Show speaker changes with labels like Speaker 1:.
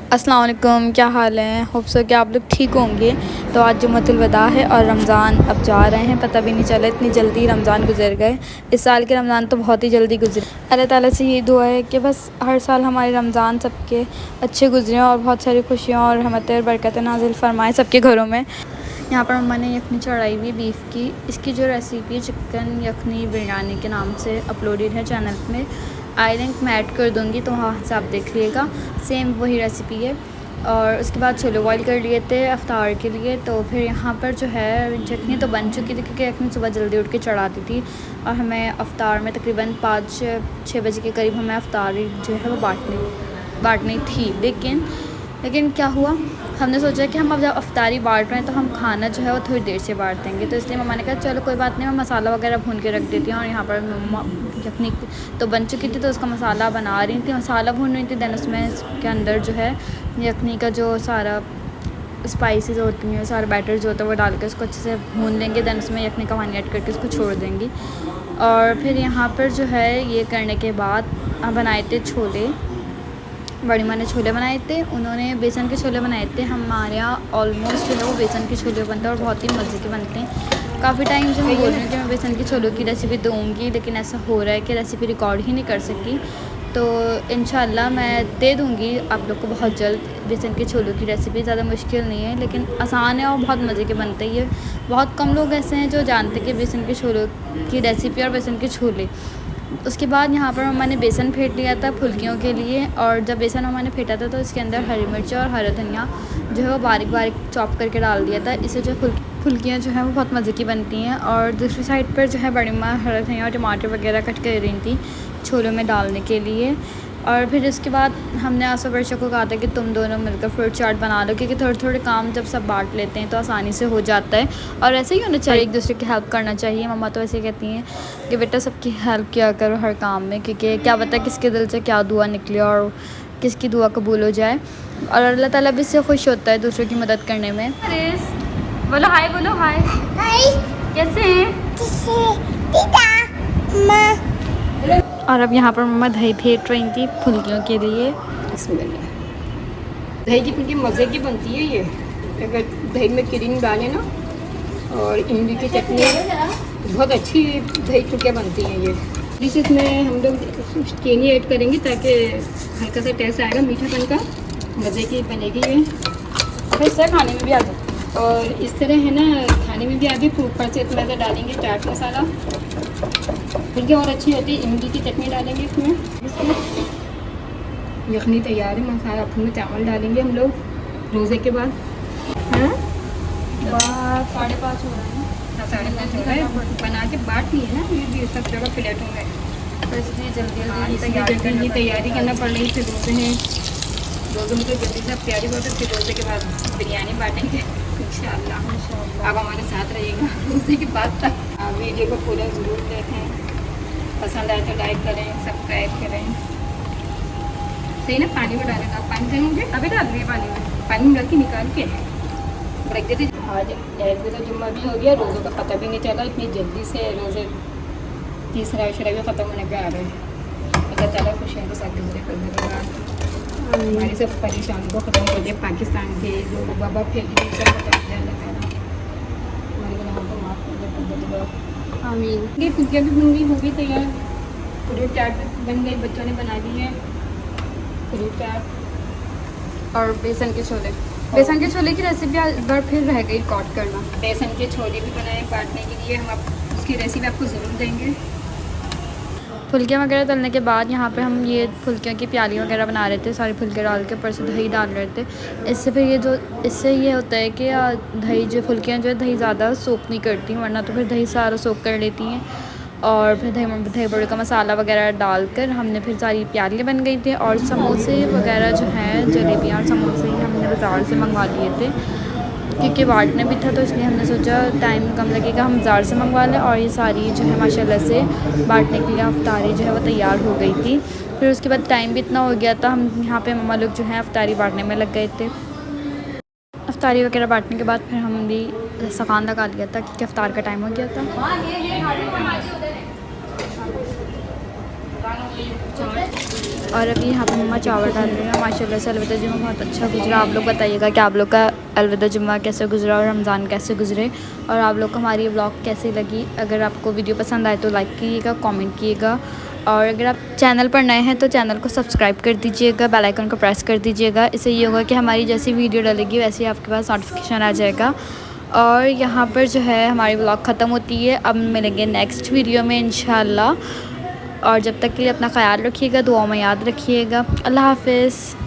Speaker 1: अस्सलाम वालेकुम, क्या हाल है। होप सो कि आप लोग ठीक होंगे। तो आज जुम्मतुल वदा है और रमज़ान अब जा रहे हैं, पता भी नहीं चला इतनी जल्दी रमज़ान गुजर गए। इस साल के रमज़ान तो बहुत ही जल्दी गुजरे। अल्लाह ताला से ये दुआ है कि बस हर साल हमारे रमज़ान सबके अच्छे गुजरें और बहुत सारी खुशियाँ और रहमतें और बरकतें नाज़िल फरमाएँ सबके घरों में। यहाँ पर मम्मा ने यखनी चढ़ाई हुई बीफ की। इसकी जो रेसिपी चिकन यखनी बिरयानी के नाम से अपलोडेड है चैनल में, आई लिंक मैं ऐड कर दूँगी, तो वहाँ से आप देख लीजिएगा। सेम वही रेसिपी है। और उसके बाद छोले बॉयल कर लिए थे अफ्तार के लिए। तो फिर यहाँ पर जो है यखनी तो बन चुकी थी क्योंकि यखनी सुबह जल्दी उठ के चढ़ा दी थी और हमें अफ्तार में तकरीबन 5-6 बजे के करीब हमें अफ्तारी जो है वो बाँटनी थी। लेकिन क्या हुआ, हमने सोचा कि हम अब जब अफ्तारी बाँट रहे हैं तो हम खाना जो है वो थोड़ी देर से बाँट देंगे। तो इसलिए मम्मा ने कहा चलो कोई बात नहीं, मैं मसाला वगैरह भून के रख देती हूँ। और यहाँ पर मम्मा यखनी तो बन चुकी थी तो उसका मसाला बना रही थी, मसाला भून रही थी। दैन उसमें के अंदर जो है यखनी का जो सारा स्पाइसेस होती हैं, सारे बैटर जो होता है वो डाल के उसको अच्छे से भून लेंगे। दैन उसमें यखनी का पानी ऐड करके उसको छोड़ देंगी। और फिर यहाँ पर जो है ये करने के बाद बनाए थे छोले। बड़ी माँ ने छोले बनाए थे, उन्होंने बेसन के छोले बनाए थे। हमारे यहाँ ऑलमोस्ट जो है वो बेसन के छोले बनते हैं और बहुत ही मज़े के बनते हैं। काफ़ी टाइम से मैं बोल रही हूँ कि मैं बेसन के छोलों की रेसिपी दूँगी, लेकिन ऐसा हो रहा है कि रेसिपी रिकॉर्ड ही नहीं कर सकी। तो इंशाल्लाह मैं दे दूँगी आप लोग को बहुत जल्द बेसन के छोलों की रेसिपी। ज़्यादा मुश्किल नहीं है लेकिन आसान है और बहुत मज़े के बनते हैं। ये बहुत कम लोग ऐसे हैं जो जानते कि बेसन के छोलों की रेसिपी और बेसन के छोले। उसके बाद यहाँ पर मम्मा ने बेसन फेंट लिया था फुल्कियों के लिए। और जब बेसन मम्मा ने फेंटा था तो इसके अंदर हरी मिर्च और हरा धनिया जो है वो बारीक बारीक चॉप करके डाल दिया था। इससे जो फुल्कियाँ जो हैं वो बहुत मज़े की बनती हैं। और दूसरी साइड पर जो है बड़ी माँ हरा धनिया और टमाटर वगैरह कट कर रही थी छोलों में डालने के लिए। और फिर इसके बाद हमने आसो वर्षा को कहा था कि तुम दोनों मिलकर फ्रूट चाट बना लो, क्योंकि थोड़े थोड़े काम जब सब बांट लेते हैं तो आसानी से हो जाता है। और ऐसे ही होना चाहिए, एक दूसरे की हेल्प करना चाहिए। मम्मा तो ऐसे कहती हैं कि बेटा सबकी हेल्प किया करो हर काम में, क्योंकि क्या पता किसके दिल से क्या दुआ निकले और किसकी दुआ कबूल हो जाए। और अल्लाह ताला भी इससे खुश होता है दूसरों की मदद करने में। बोलो हाय, बोलो हाय। कैसे हैं? और अब यहाँ पर मम्मा दही फेंट रही थी फुल्कियों के लिए।
Speaker 2: दही की फुल्की मज़े की बनती है ये, अगर दही में क्रीम डालें ना और इमली की चटनी, बहुत अच्छी दही फुल्कियाँ बनती हैं ये। जिस इसमें हम लोग चीनी ऐड करेंगे ताकि हल्का सा टेस्ट आएगा मीठापन का, मज़े की बनेगी ये।
Speaker 1: फिर से खाने में भी आ जाए
Speaker 2: और इस तरह है ना, खाने में भी आगे ऊपर से थोड़ा सा डालेंगे चाट मसाला, फुल्की और अच्छी होती है। इमली की चटनी डालेंगे इसमें। यखनी तैयार है, मसाला अपने चावल डालेंगे हम लोग रोज़े के बाद। हाँ
Speaker 1: 5:30 हो रहे हैं।
Speaker 2: 5:30 हो रहा है। बना के बांट लिए ना ये भी सब जगह प्लेटों में,
Speaker 1: तो इसलिए जल्दी
Speaker 2: जल्दी तैयारी करना पड़ रही है। रोज़े हैं, रोज़ों में तो जल्दी से तैयारी करते, फिर रोज़े के बाद बिरयानी बांटेंगे इंशाल्लाह। आप हमारे साथ रहिएगा रोज़े के बाद तक। आप वीडियो को पूरा ज़रूर देखें, पसंद आए तो लाइक करें, सब्सक्राइब करें। सही ना, पानी में डालेगा। पानी देंगे अभी डाल दिए पानी में रख के निकाल के रख देते। आज ऐसे तो जुम्मा भी हो गया, रोज़ों का पता भी नहीं चला, इतनी जल्दी से रोज़े तीसरा अशरा भी ख़त्म होने का आ रहा है। अल्लाह ताला खुशियों के साथ गुजरे कर देगा, हमारी सब परेशानी को ख़त्म कर दे। पाकिस्तान के जो बाबा फैली सब ख़त्म कर देगा, हमारे गुनाहों को माफ़ कर देगा। आमीन। ये फुल्कियाँ भी बन गई, हो गई तैयार। फ्रूट चाट बन गई, बच्चों ने बना दी है फ्रूट चाट।
Speaker 1: और बेसन के छोले, बेसन के छोले की रेसिपी एक बार फिर रह गई रिकॉर्ड करना।
Speaker 2: बेसन के छोले भी बनाए बांटने के लिए, हम उसकी रेसिपी आपको ज़रूर देंगे।
Speaker 1: फुल्कियाँ वगैरह तलने के बाद यहाँ पे हम ये फुल्कियों की प्याली वगैरह बना रहे थे, सारी फुल्के डाल के ऊपर से दही डाल रहे थे। इससे ये होता है कि दही जो फुल्कियाँ जो है दही ज़्यादा सोख नहीं करती, वरना तो फिर दही सारा सोख कर लेती हैं। और फिर दही बड़े का मसाला वगैरह डालकर हमने फिर सारी प्यालियाँ बन गई थी। और समोसे वगैरह जो हैं, जलेबियाँ और समोसे हमने बाज़ार से मंगवा लिए थे, क्योंकि बांटने भी था तो इसलिए हमने सोचा टाइम कम लगेगा, हम बाज़ार से मंगवा लें। और ये सारी जो है माशाल्लाह से बांटने के लिए अफ्तारी जो है वो तैयार हो गई थी। फिर उसके बाद टाइम भी इतना हो गया था, हम यहाँ पे मम्मा लोग जो हैं अफ्तारी बांटने में लग गए थे। अफ्तारी वगैरह बांटने के बाद फिर हम भी सकान लगा लिया था क्योंकि अफ्तार का टाइम हो गया था। और अभी यहाँ पे मम्मा चावल डाल रही हैं। माशाल्लाह से अलविदा जुम्मा बहुत अच्छा गुजरा। आप लोग बताइएगा कि आप लोग का अलविदा जुम्मा कैसे गुजरा और रमज़ान कैसे गुजरे, और आप लोग को हमारी व्लॉग कैसी लगी। अगर आपको वीडियो पसंद आए तो लाइक कीजिएगा, कमेंट कीजिएगा, और अगर आप चैनल पर नए हैं तो चैनल को सब्सक्राइब कर दीजिएगा, बेल आइकन को प्रेस कर दीजिएगा। इससे ये होगा कि हमारी जैसी वीडियो डलेगी वैसे ही आपके पास नोटिफिकेशन आ जाएगा। और यहाँ पर जो है हमारी व्लॉग ख़त्म होती है। अब मिलेंगे नेक्स्ट वीडियो में इंशाल्लाह। और जब तक के लिए अपना ख्याल रखिएगा, दुआओं में याद रखिएगा। अल्लाह हाफ़िज़।